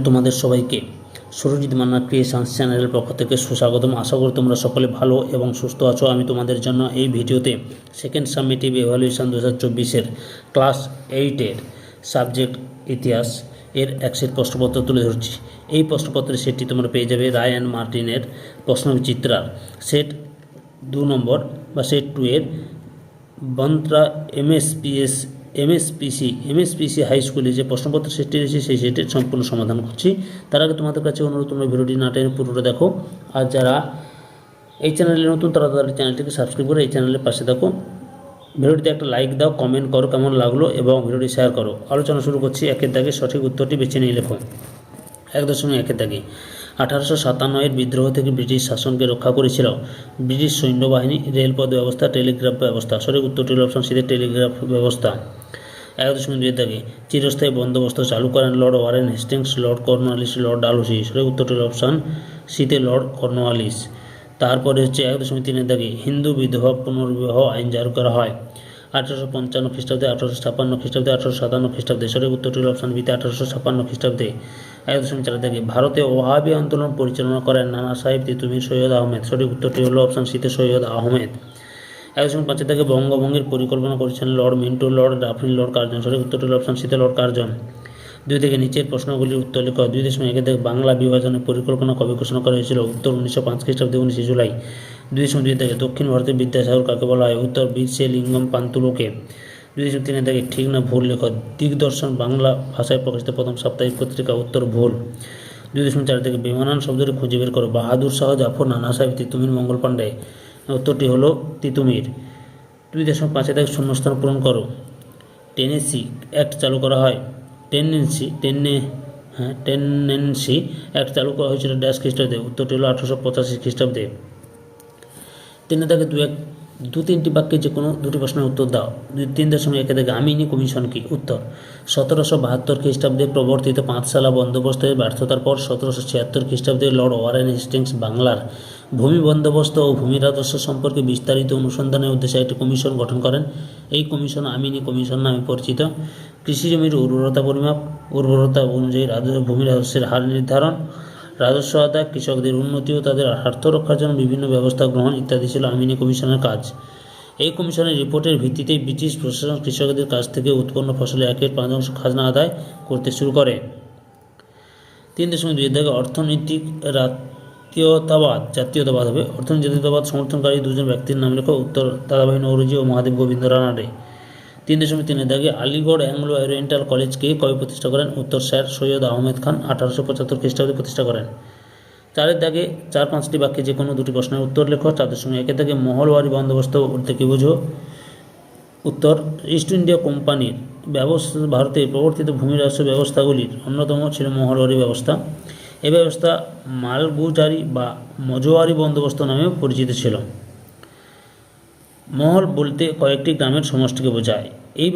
তোমাদের সবাইকে সুরজিৎ মান্না ক্রিয়েশনস চ্যানেলের পক্ষ থেকে সুস্বাগতম। আশা করি তোমরা সকলে ভালো এবং সুস্থ আছো। আমি তোমাদের জন্য এই ভিডিওতে সেকেন্ড সাবমিটিভ ইভ্যালুয়েশন 2024-এর ক্লাস 8-এর সাবজেক্ট ইতিহাস এর এক সেট প্রশ্নপত্র তুলে ধরছি। এই প্রশ্নপত্রের সেটটি তোমরা পেয়ে যাবে রায় অ্যান্ড মার্টিনের প্রশ্নবিচিত্রার সেট 2 নম্বর বা সেট 2 এর বন্ত্রা এমএসপিসি হাই স্কুলে যে প্রশ্নপত্র সেটটি রয়েছে সেই সেটের সম্পূর্ণ সমাধান করছি। তার আগে তোমাদের কাছে অনুরোধ, তোমরা ভিডিওটি না টেনে পুরোটা দেখো। আর যারা এই চ্যানেলে নতুন তারা তাদের চ্যানেলটিকে সাবস্ক্রাইব করে এই চ্যানেলের পাশে থাকো। ভিডিওটিতে একটা লাইক দাও, কমেন্ট করো কেমন লাগলো এবং ভিডিওটি শেয়ার করো। আলোচনা শুরু করছি। একের দাগে সঠিক উত্তরটি বেছে নিয়ে লেখো। 1.1 দাগে 1857-এর বিদ্রোহ থেকে ব্রিটিশ শাসনকে রক্ষা করেছিল ব্রিটিশ সৈন্যবাহিনী, রেলপথ ব্যবস্থা, টেলিগ্রাফ ব্যবস্থা। সঠিক উত্তরটি হল অপশন সিতে টেলিগ্রাফ ব্যবস্থা। 1.2 দাগে চিরস্থায়ী বন্দোবস্ত চালু করেন Lord Warren Hastings, Lord Cornwallis, Lord Dalhousie. সঠিক উত্তরটি হল অপশন সিতে লর্ড কর্নওয়ালিস। তারপরে হচ্ছে 1.3 দাগে হিন্দু বিধবা পুনর্বিবাহ আইন জারি করা হয় 1855 খ্রিস্টাব্দে, 1856 খ্রিস্টাব্দে, 1857 খ্রিস্টাব্দে। সঠিক উত্তরটি হল অপশন বিতে 1856 খ্রিস্টাব্দে। 1.4 দাগে ভারতে ওয়াহাবি আন্দোলন পরিচালনা করেন নানা সাহেব তিতুমির, সৈয়দ আহমেদ। সঠিক উত্তরটি হল অপশন সিতে সৈয়দ আহমেদ। 1.5 দাগে বঙ্গভঙ্গের পরিকল্পনা করেছেন Lord Minto, Lord Dufferin, Lord Curzon. সঠিক উত্তরটি হল অপশন সিতে লর্ড কার্জন। 2 থেকে নিচের প্রশ্নগুলির উত্তর লেখো। 2.1 দাগে বাংলা বিভাজনের পরিকল্পনা কবে ঘোষণা করা হয়েছিল? উত্তর 1905 খ্রিস্টাব্দে 19 জুলাই। 2.2 দাগে দক্ষিণ ভারতের বিদ্যাসাগর কাকে বলা হয়? উত্তর বীরসে লিঙ্গম পান্তুলোকে। 2.3 দাগে ঠিক না ভুল লেখো। দিগদর্শন বাংলা ভাষায় প্রকাশিত প্রথম সাপ্তাহিক পত্রিকা। উত্তর ভুল। 2.4 দাগে বেমানান শব্দটি খুঁজে বের করো। বাহাদুর শাহ জাফর, নানা সাহেব তিতুমির, মঙ্গল পাণ্ডে। উত্তরটি হলো তিতুমির। 2.5 দাগে শূন্যস্থান পূরণ করো। টেনেসি অ্যাক্ট চালু করা হয় টেনেন্সি অ্যাক্ট চালু করা হয়েছিল ড্যাশ খ্রিস্টাব্দে? উত্তরটি হলো 1885 খ্রিস্টাব্দে। 3 দাগে 2-3টি বাক্যে যে কোনো দুটি প্রশ্নের উত্তর দাও। 3.1 দাগে আমিনি কমিশন কি? উত্তর 1772 খ্রিস্টাব্দে প্রবর্তিত পাঁচশালা বন্দোবস্তের ব্যর্থতার পর 1776 খ্রিস্টাব্দে লর্ড ওয়ারেন হেস্টিংস বাংলার ভূমি বন্দোবস্ত ও ভূমি রাজস্ব সম্পর্কে বিস্তারিত অনুসন্ধানের উদ্দেশ্যে একটি কমিশন গঠন করেন। এই কমিশন আমিনি কমিশন নামে পরিচিত। কৃষি জমির উর্বরতা অনুযায়ী ভূমি রাজস্বের হার নির্ধারণ, রাজস্ব আদায়, কৃষকদের উন্নতি ও তাদের স্বার্থ রক্ষার জন্য বিভিন্ন ব্যবস্থা গ্রহণ ইত্যাদি ছিল আমিনি কমিশনের কাজ। এই কমিশনের রিপোর্টের ভিত্তিতেই ব্রিটিশ প্রশাসন কৃষকদের কাছ থেকে উৎপন্ন ফসলের 1/5 খাজনা আদায় করতে শুরু করে। 3.2 দাগে অর্থনৈতিক জাতীয়তাবাদ হবে। অর্থনৈতিক জাতীয়তাবাদ সমর্থনকারী দুজন ব্যক্তির নাম লেখো। উত্তর দাদাভাই নওরোজি ও মহাদেব গোবিন্দ রানাডে। 3.3 দাগে আলিগড় অ্যাংলো ওরিয়েন্টাল কলেজকে কবে প্রতিষ্ঠা করেন? উত্তর স্যার সৈয়দ আহমেদ খান 1875 খ্রিস্টাব্দে প্রতিষ্ঠা করেন। 4 দাগে 4-5টি বাক্যে যে কোনো দুটি প্রশ্নের উত্তর লেখো। 4.1 দাগে মহলওয়ারি বন্দোবস্ত বলতে কী বোঝো? উত্তর ইস্ট ইন্ডিয়া কোম্পানির ভারতে প্রবর্তিত ভূমি রাজস্ব ব্যবস্থাগুলির অন্যতম ছিল মহলওয়ারি ব্যবস্থা। এই ব্যবস্থা মালগুজারি বা মজোয়ারি বন্দোবস্ত নামেও পরিচিত ছিল। মহল বলতে কয়েকটি গ্রামের সমষ্টিকে বোঝায়। এই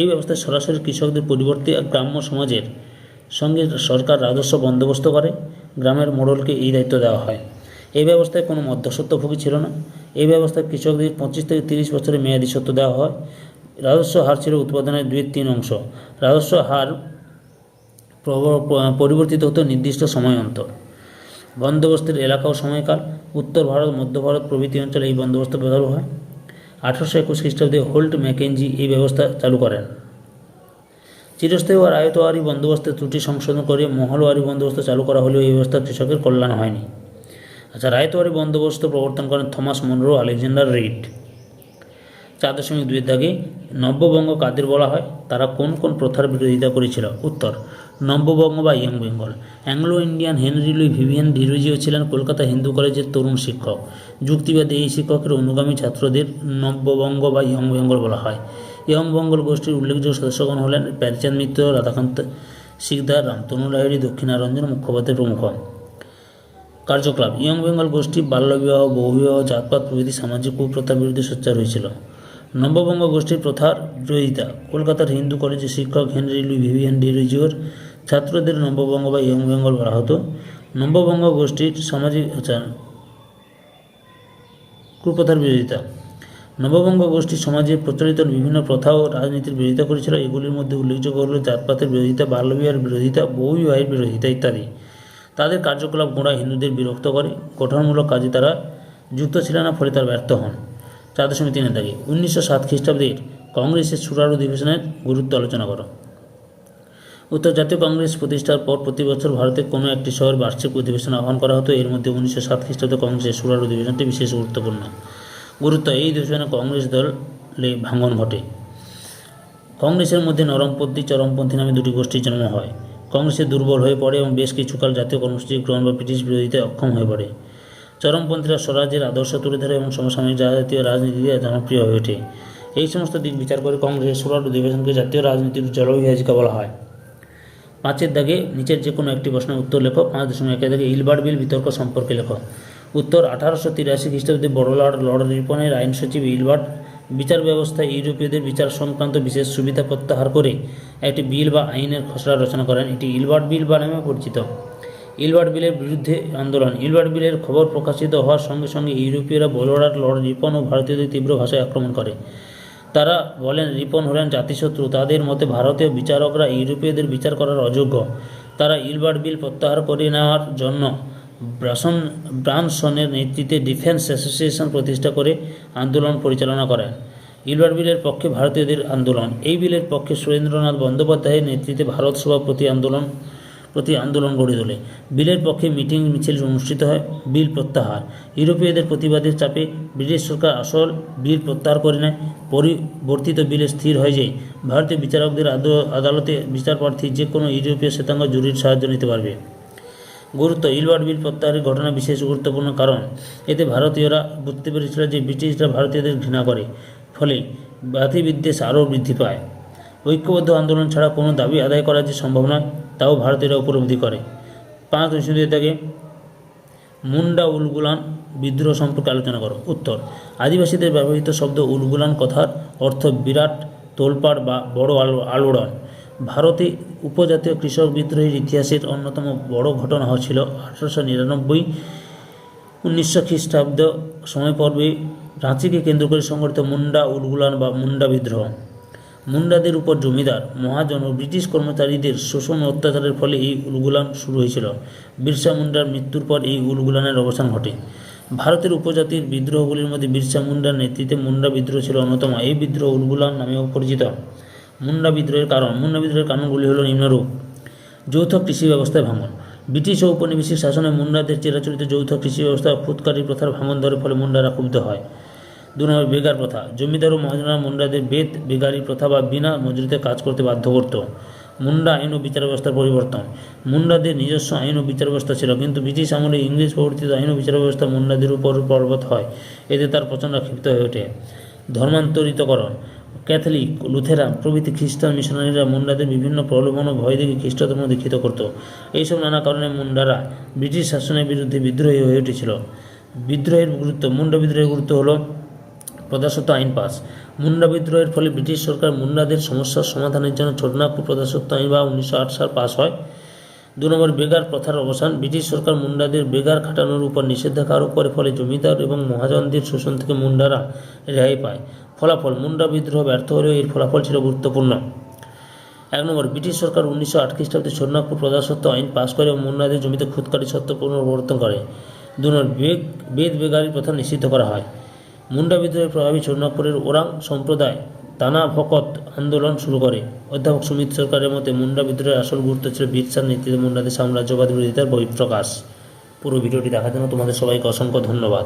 ব্যবস্থায় সরাসরি কৃষকদের পরিবর্তে গ্রাম্য সমাজের সঙ্গে সরকার রাজস্ব বন্দোবস্ত করে। গ্রামের মোড়লকে এই দায়িত্ব দেওয়া হয়। এই ব্যবস্থায় কোনো মধ্যস্বত্বভোগী ছিল না। এই ব্যবস্থায় কৃষকদের 25 থেকে 30 বছরের মেয়াদি সত্ত্ব দেওয়া হয়। রাজস্ব হার ছিল উৎপাদনের 2/3 অংশ। রাজস্ব হার পরিবর্তিত হতো নির্দিষ্ট সময় অন্তর। বন্দোবস্তের এলাকা ও সময়কাল, উত্তর ভারত, মধ্য ভারত প্রভৃতি অঞ্চলে এই বন্দোবস্ত ব্যবহার হয়। 1821 খ্রিস্টাব্দে হোল্ট ম্যাকেঞ্জি এই ব্যবস্থা চালু করেন। চিরস্থায়ী ও রায়তওয়ারি বন্দোবস্তের ত্রুটি সংশোধন করে মহলওয়ারি বন্দোবস্ত চালু করা হলেও এই ব্যবস্থা কৃষকের কল্যাণ হয়নি। আচ্ছা, রায়তওয়ারি বন্দোবস্ত প্রবর্তন করেন থমাস মনরো, আলেকজান্ডার রিড। 4.2 দাগে নব্যবঙ্গ কাদের বলা হয়? তারা কোন কোন প্রথার বিরোধিতা করেছিল? উত্তর নব্যবঙ্গ বা young Bengal. Anglo Indian Henry Louis Vivian Derozio ছিলেন কলকাতা হিন্দু কলেজের তরুণ শিক্ষক। যুক্তিবাদী এই শিক্ষকের অনুগামী ছাত্রদের নব্যবঙ্গ বা ইয়ং বেঙ্গল বলা হয়। ইয়ং বেঙ্গল গোষ্ঠীর উল্লেখযোগ্য সদস্যগণ হলেন প্যারচাঁদ মিত্র, রাধাকান্ত শিকদার, রামতনু লাহিড়ী, দক্ষিণারঞ্জন মুখোপাধ্যায় প্রমুখ। কার্যকলাপ: ইয়ং বেঙ্গল গোষ্ঠী বাল্যবিবাহ, বহুবিবাহ, জাতপাত প্রভৃতি সামাজিক কুপ্রথার বিরুদ্ধে সোচ্চার হয়েছিল। নব্যবঙ্গ গোষ্ঠীর প্রথার বিরোধিতা: কলকাতার হিন্দু কলেজের শিক্ষক হেনরি লুই ভিভিয়ান ডিরোজিওর ছাত্রদের নব্যবঙ্গ বা ইয়ং বেঙ্গল বলা হতো। নব্যবঙ্গ গোষ্ঠীর সামাজিক কুপ্রথার বিরোধিতা: নববঙ্গ গোষ্ঠী সমাজে প্রচলিত বিভিন্ন প্রথা ও রাজনীতির বিরোধিতা করেছিল। এগুলির মধ্যে উল্লেখযোগ্য হল জাতপাতের বিরোধিতা, বাল্যবিবাহের বিরোধিতা, বহুবিবাহের বিরোধিতা ইত্যাদি। তাদের কার্যকলাপ গোঁড়া হিন্দুদের বিরক্ত করে, গঠনমূলক কাজে তারা যুক্ত ছিল না, ফলে তারা ব্যর্থ হন। 4.3 দাগে 1907 খ্রিস্টাব্দের কংগ্রেসের সুরার অধিবেশনের গুরুত্ব আলোচনা করো। উত্তর, জাতীয় কংগ্রেস প্রতিষ্ঠার পর প্রতি বছর ভারতের কোনো একটি শহরে বার্ষিক অধিবেশন আহ্বান করা হতো। এর মধ্যে 1907 খ্রিস্টাব্দে কংগ্রেসের সুরার অধিবেশনটি বিশেষ গুরুত্বপূর্ণ। গুরুত্ব, এই অধিবেশনে কংগ্রেস দলে ভাঙন ঘটে। কংগ্রেসের মধ্যে নরমপন্থী চরমপন্থী নামে দুটি গোষ্ঠীর জন্ম হয়। কংগ্রেসে দুর্বল হয়ে পড়ে এবং বেশ কিছুকাল জাতীয় কর্মসূচি গ্রহণ বা ব্রিটিশ বিরোধিতায় অক্ষম হয়ে পড়ে। চরমপন্থীরা স্বরাজ্যের আদর্শ তুলে ধরে এবং সমসাময়িক জাতীয় রাজনীতিতে জনপ্রিয় হয়ে ওঠে। এই সমস্ত দিক বিচার করে কংগ্রেসের সুরার অধিবেশনকে জাতীয় রাজনীতির জলবিভাজিকা বলা হয়। 5 দাগে নিচের যে কোনো একটি প্রশ্নের উত্তর লেখো। 5.1 দাগে ইলবার্ট বিল বিতর্ক সম্পর্কে লেখো। উত্তর, 1883 খ্রিস্টাব্দে বড় লর্ড রিপনের আইন সচিব ইলবার্ট বিচার ব্যবস্থায় ইউরোপীয়দের বিচার সংক্রান্ত বিশেষ সুবিধা প্রত্যাহার করে একটি বিল বা আইনের খসড়া রচনা করেন। এটি ইলবার্ট বিল বা নামে পরিচিত। ইলবার্ট বিলের বিরুদ্ধে আন্দোলন। ইলবার্ট বিলের খবর প্রকাশিত হওয়ার সঙ্গে সঙ্গে ইউরোপীয়রা বড়লাট লর্ড রিপন ও ভারতীয়দের তীব্র ভাষায় আক্রমণ করে। তারা বলেন রিপন হলেন জাতিশত্রু। তাদের মতে ভারতীয় বিচারকরা ইউরোপীয়দের বিচার করার অযোগ্য। তারা ইলবার্ট বিল প্রত্যাহার করে নেওয়ার জন্য ব্রানসনের নেতৃত্বে ডিফেন্স অ্যাসোসিয়েশন প্রতিষ্ঠা করে আন্দোলন পরিচালনা করেন। ইলবার্ট বিলের পক্ষে ভারতীয়দের আন্দোলন। এই বিলের পক্ষে সুরেন্দ্রনাথ বন্দ্যোপাধ্যায়ের নেতৃত্বে ভারত সভা প্রতি আন্দোলন গড়ে তোলে। বিলের পক্ষে মিটিং মিছিল অনুষ্ঠিত হয়। বিল প্রত্যাহার। ইউরোপীয়দের প্রতিবাদের চাপে ব্রিটিশ সরকার আসল বিল প্রত্যাহার করে নেয়। পরিবর্তিত বিলে স্থির হয় যে ভারতীয় বিচারকদের আদালতে বিচারপ্রার্থী যে কোনো ইউরোপীয় শ্বেতাঙ্গ জুরির সাহায্য নিতে পারবে। গুরুত্ব, ইলবার্ট বিল প্রত্যাহারের ঘটনা বিশেষ গুরুত্বপূর্ণ, কারণ এতে ভারতীয়রা বুঝতে পেরেছিল যে ব্রিটিশরা ভারতীয়দের ঘৃণা করে, ফলে জাতিবিদ্বেষ আরও বৃদ্ধি পায়। ঐক্যবদ্ধ আন্দোলন ছাড়া কোনো দাবি আদায় করা যে সম্ভব নয়, তাও ভারতীয়রা উপলব্ধি করে। 5.2 দাগে মুন্ডা উলগুলান বিদ্রোহ সম্পর্কে আলোচনা করো। উত্তর, আদিবাসীদের ব্যবহৃত শব্দ উলগুলান কথার অর্থ বিরাট তোলপাড় বা বড় আলোড়ন। ভারতে উপজাতীয় কৃষক বিদ্রোহের ইতিহাসের অন্যতম বড় ঘটনা হয়েছিল 1899-1900 খ্রিস্টাব্দ সময় পর্বে রাঁচিকে কেন্দ্র করে সংঘটিত মুন্ডা উলগুলান বা মুন্ডা বিদ্রোহ। মুন্ডাদের উপর জমিদার, মহাজন ও ব্রিটিশ কর্মচারীদের শোষণ ও অত্যাচারের ফলে এই উলগুলান শুরু হয়েছিল। বিরসা মুন্ডার মৃত্যুর পর এই উলগুলানের অবসান ঘটে। ভারতের উপজাতির বিদ্রোহগুলির মধ্যে বিরসা মুন্ডার নেতৃত্বে মুন্ডা বিদ্রোহ ছিল অন্যতম। এই বিদ্রোহ উলগুলান নামেও পরিচিত। মুন্ডা বিদ্রোহের কারণগুলি হল নিম্নরূপ। যৌথ কৃষি ব্যবস্থায় ভাঙন। ব্রিটিশ ও উপনিবেশিক শাসনে মুন্ডাদের চিরাচরিত যৌথ কৃষি ব্যবস্থা খুদকারী প্রথার ভাঙন ধরে, ফলে মুন্ডারা ক্ষুব্ধ হয়। 2 বেগার প্রথা। জমিদার ও মহাজনরা মুন্ডাদের বেগারি প্রথা বা বিনা মজুরিতে কাজ করতে বাধ্য করত। মুন্ডা আইন ও বিচার ব্যবস্থার পরিবর্তন। মুন্ডাদের নিজস্ব আইন ও বিচার ব্যবস্থা ছিল, কিন্তু ব্রিটিশ আমলে ইংরেজ প্রবর্তিত আইন ও বিচার ব্যবস্থা মুন্ডাদের উপর পর্বত হয়। এতে তার প্রচণ্ড ক্ষিপ্ত হয়ে ওঠে। ধর্মান্তরিতকরণ। ক্যাথলিক, লুথেরান প্রভৃতি খ্রিস্টান মিশনারিরা মুন্ডাদের বিভিন্ন প্রলোভন ও ভয় দেখে খ্রিস্ট ধর্ম দীক্ষিত করত। এইসব নানা কারণে মুন্ডারা ব্রিটিশ শাসনের বিরুদ্ধে বিদ্রোহী হয়ে উঠেছিল। বিদ্রোহের গুরুত্ব। মুন্ডা বিদ্রোহের গুরুত্ব হল প্রজাস্বত্ব আইন পাস। মুন্ডা বিদ্রোহের ফলে ব্রিটিশ সরকার মুন্ডাদের সমস্যার সমাধানের জন্য ছোটনাগপুর প্রজাস্বত্ব আইন বা 1908 সাল পাস হয়। 2 বেগার প্রথার অবসান। ব্রিটিশ সরকার মুন্ডাদের বেগার খাটানোর উপর নিষেধাজ্ঞা আরোপ করে, ফলে জমিদার এবং মহাজনদের শোষণ থেকে মুন্ডারা রেহাই পায়। ফলাফল। মুন্ডা বিদ্রোহ ব্যর্থ হলেও এর ফলাফল ছিল গুরুত্বপূর্ণ। 1 ব্রিটিশ সরকার 1908 খ্রিস্টাব্দে ছোটনাগপুর প্রজাস্বত্ব আইন পাস করে এবং মুন্ডাদের জমিতে খুদকারী সত্ত্ব পুনর্বর্তন করে। 2 বেগারি প্রথা নিষিদ্ধ করা হয়। মুন্ডা বিদ্রোহের প্রভাবী ছোটনাগপুরের ওরাং সম্প্রদায় তানা ভকত আন্দোলন শুরু করে। অধ্যাপক সুমিত সরকারের মতে মুন্ডা বিদ্রোহের আসল গুরুত্ব ছিল বিরসার নেতৃত্বে মুন্ডাদের সাম্রাজ্যবাদ বিরোধিতার বহিঃপ্রকাশ। পুরো ভিডিওটি দেখার জন্য তোমাদের সবাইকে অসংখ্য ধন্যবাদ।